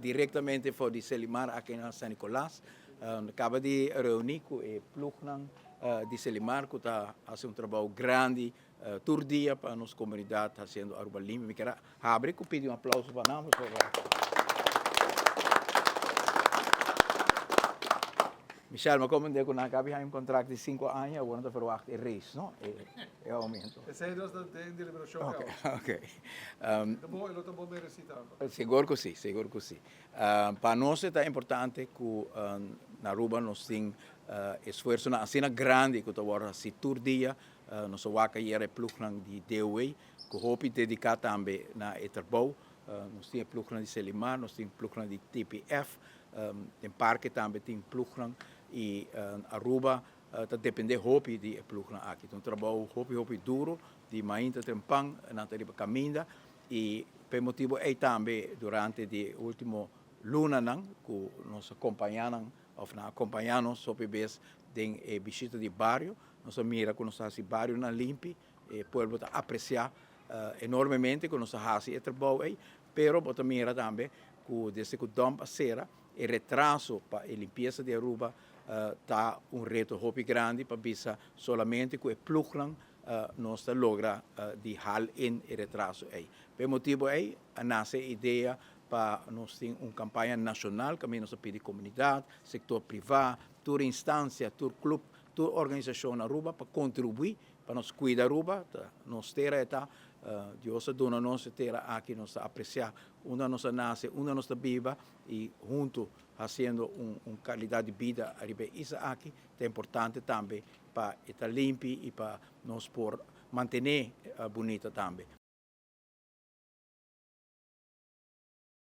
Diretamente voor die Selimar aqui na San Nicolás. Acaba de reunir com o Plugnan de Selimar, que está fazendo trabalho grande, todo dia para a nossa comunidade, fazendo Aruba Limpa. Me quero abrir e pedir aplauso para nós. Michel, mas como eu acabei de contrato de 5 anos, agora não verwacht reis, não? É aumento. Sei dat de deliberação Ok, ok. Lo também merecitava. Seguro que sim, seguro que sim. Para nós é importante que na Aruba nós temos esforço na cena grande que agora se todo dia nós vamos ir plugnan de DOE, que hope dedicar também na Eterbouw. Nós temos plugnan de Selimar, nós temos plugnan de TPF, tem parque também tem plugnan e Aruba depende hope de plugnan aqui. Então trabalho hope duro de mainta tempang na tarifa caminda e per motivo é também durante o último luna que nós acompanhamos sobre vez tem visita de bairro, nós mira que nós fazemos bairro na limpe, e o povo apreciar enormemente que nós fazemos esse trabalho aí, pero bota mira também que desde que o dom passera o retraso para a limpeza de Aruba está reto hopi grande para bisa solamente que o plugnan nós logra de hal in o retraso aí. Per motivo aí nasce a ideia para nós ter uma campanha nacional que nós pedimos comunidade, setor privado, toda instância, todo clube, toda organização na Aruba para contribuir para nós cuidar da Aruba, nós ter Deus dona nós ter aqui nós apreciar onde nós nasce, onde nós viva e junto fazendo uma qualidade de vida isso aqui é importante também para estar limpo e para nós por manter bonita também.